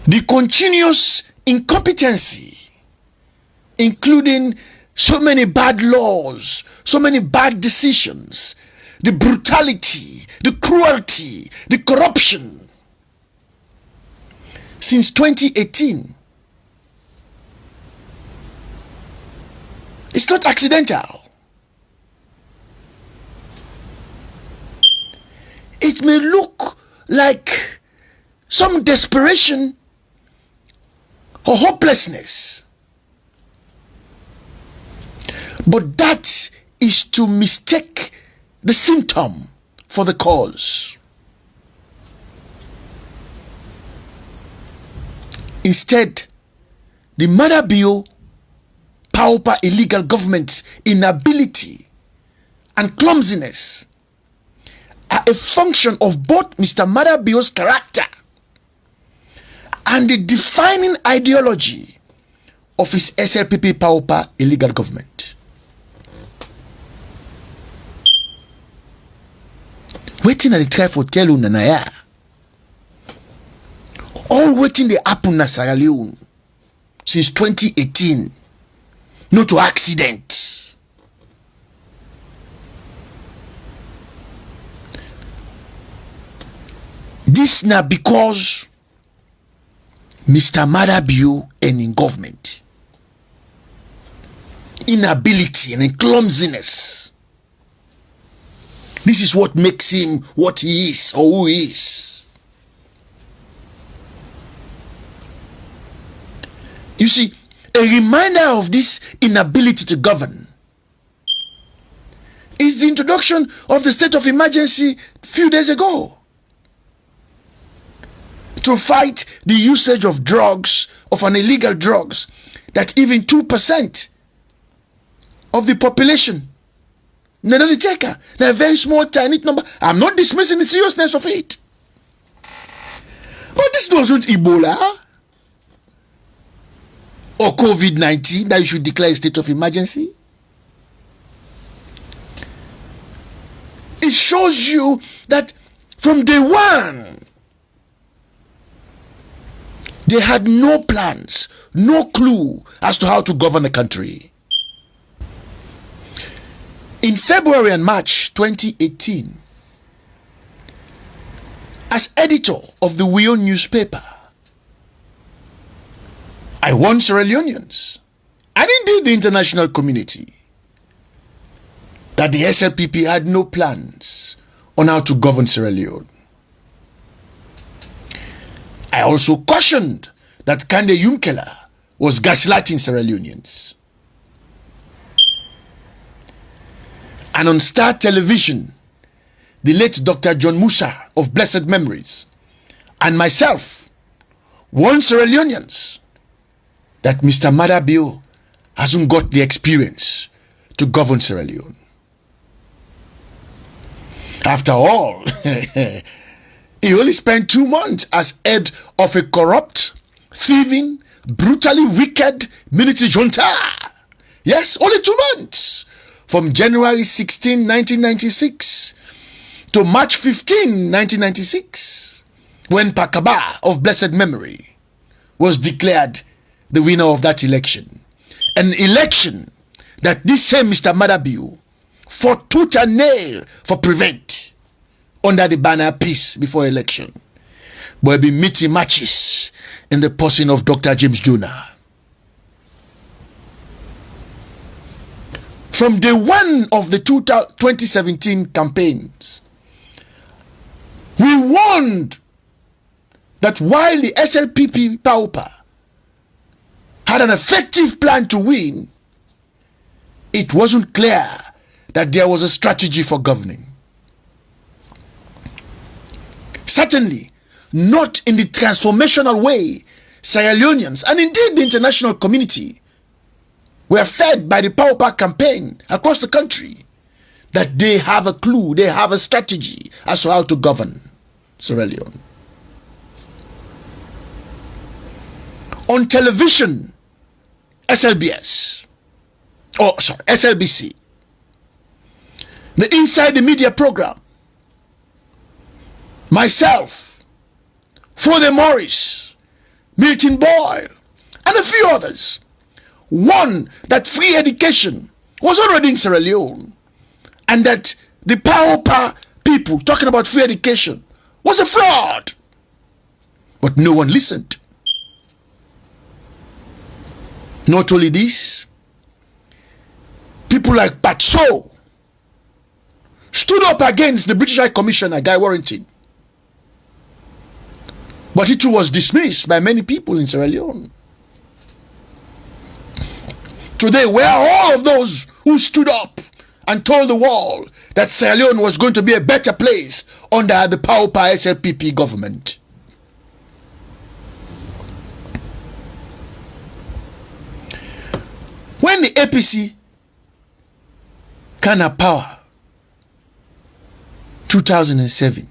The continuous incompetency, including so many bad laws, so many bad decisions, the brutality, the cruelty, the corruption since 2018. It's not accidental. It may look like some desperation or hopelessness, but that is to mistake the symptom for the cause. Instead, the Madabio pauper illegal government's inability and clumsiness are a function of both Mr. Madabio's character and the defining ideology of his SLPP pauper illegal government. Waiting at the try for tell you Nanaya. All waiting the happen na Sierra Leone since 2018. No to accident. This now because Mr. Madabio and in government inability and in clumsiness. This is what makes him what he is or who he is. You see, a reminder of this inability to govern is the introduction of the state of emergency a few days ago to fight the usage of drugs, of an illegal drugs, that even 2% of the population, they're not the taker. They're a very small, tiny number. I'm not dismissing the seriousness of it. But this wasn't Ebola or COVID-19 that you should declare a state of emergency. It shows you that from day one, they had no plans, no clue as to how to govern the country. In February and March 2018, as editor of the Leone newspaper, I warned Sierra Leoneans, and indeed the international community, that the SLPP had no plans on how to govern Sierra Leone. I also cautioned that Kande Yunkela was gaslighting Sierra Leoneans. And on Star Television, the late Dr. John Musa of blessed memories and myself warned Sierra Leoneans that Mr. Madabio hasn't got the experience to govern Sierra Leone. After all, he only spent 2 months as head of a corrupt, thieving, brutally wicked military junta. Yes, only 2 months. From January 16, 1996 to March 15, 1996, when Pakaba of blessed memory was declared the winner of that election. An election that this same Mr. Madabio fought tooth and nail for prevent under the banner peace before election. But be meeting matches in the person of Dr. James Jonah. From day one of the 2017 campaigns, we warned that while the SLPP pauper had an effective plan to win, it wasn't clear that there was a strategy for governing. Certainly not in the transformational way Sierra Leoneans and indeed the international community were fed by the pauper campaign across the country, that they have a clue, they have a strategy as to how to govern Sierra Leone. On television, SLBC, the Inside the Media program, myself, Fode Morris, Milton Boyle, and a few others, warned that free education was already in Sierra Leone, and that the power people talking about free education was a fraud. But no one listened. Not only this, people like Patso stood up against the British High Commissioner, Guy Warrington. But it was dismissed by many people in Sierra Leone. Today, where are all of those who stood up and told the world that Sierra Leone was going to be a better place under the Paupa SLPP government? When the APC came to power, 2007,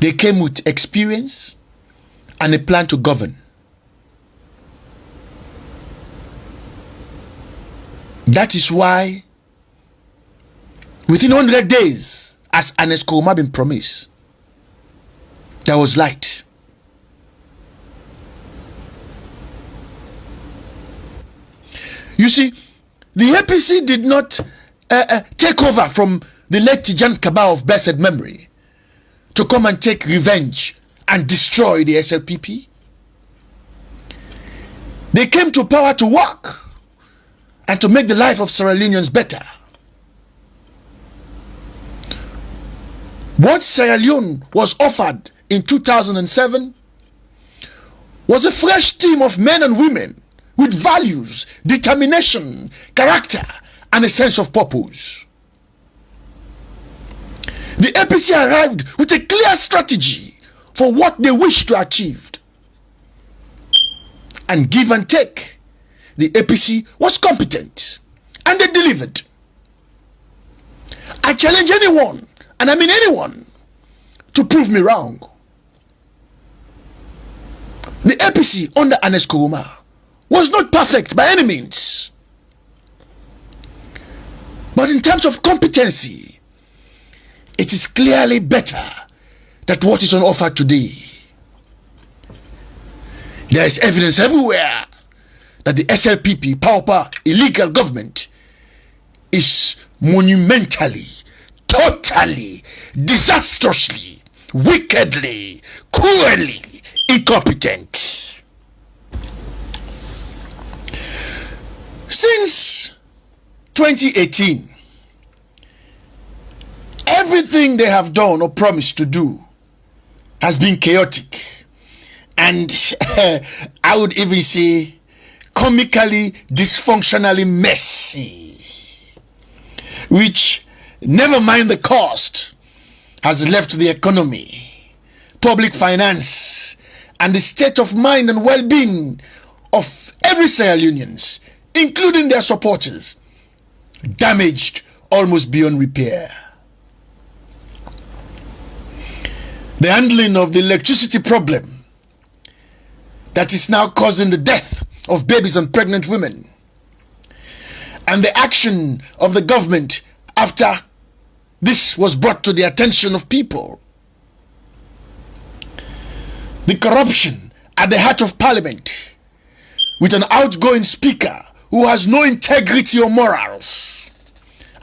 they came with experience and a plan to govern. That is why, within 100 days, as Ernest Koroma been promised, there was light. You see, the APC did not take over from the late Tijan Kaba of blessed memory to come and take revenge and destroy the SLPP. They came to power to work and to make the life of Sierra Leoneans better. What Sierra Leone was offered in 2007 was a fresh team of men and women with values, determination, character, and a sense of purpose. The APC arrived with a clear strategy for what they wished to achieve. And give and take, the APC was competent, and they delivered. I challenge anyone, and I mean anyone, to prove me wrong. The APC under Ernest Koroma was not perfect by any means. But in terms of competency, it is clearly better than what is on offer today. There is evidence everywhere that the SLPP, power illegal government, is monumentally, totally, disastrously, wickedly, cruelly incompetent. Since 2018, everything they have done or promised to do has been chaotic, and I would even say comically, dysfunctionally messy, which, never mind the cost, has left the economy, public finance, and the state of mind and well-being of every Sierra Leoneans, including their supporters, damaged almost beyond repair. The handling of the electricity problem that is now causing the death of babies and pregnant women, and the action of the government after this was brought to the attention of people, the corruption at the heart of Parliament with an outgoing speaker who has no integrity or morals,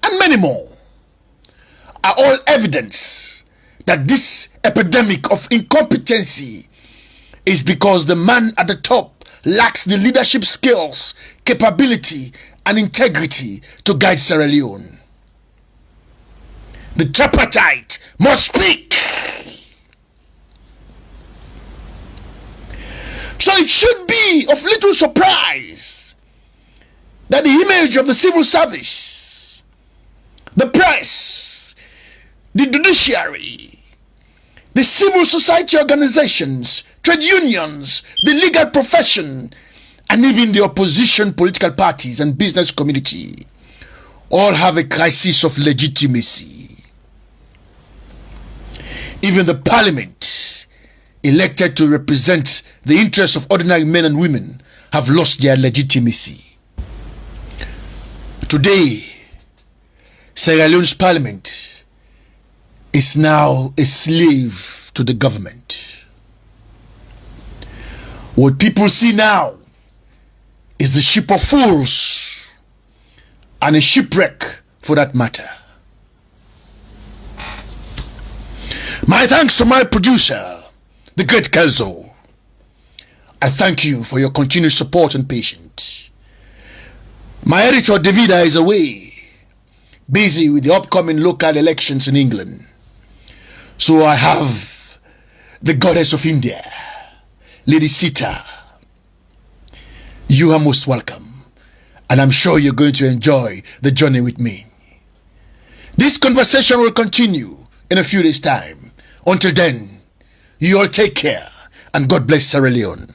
and many more, are all evidence that this epidemic of incompetency is because the man at the top lacks the leadership skills, capability, and integrity to guide Sierra Leone. The tripartite must speak. So it should be of little surprise that the image of the civil service, the press, the judiciary, the civil society organizations, trade unions, the legal profession, and even the opposition political parties and business community all have a crisis of legitimacy. Even the parliament, elected to represent the interests of ordinary men and women, have lost their legitimacy. Today, Sierra Leone's parliament is now a slave to the government. What people see now is the ship of fools, and a shipwreck for that matter. My thanks to my producer, the great Kelzo. I thank you for your continued support and patience. My editor Davida is away, busy with the upcoming local elections in England. So I have the goddess of India, Lady Sita. You are most welcome, and I'm sure you're going to enjoy the journey with me. This conversation will continue in a few days' time. Until then, you all take care, and God bless Sierra Leone.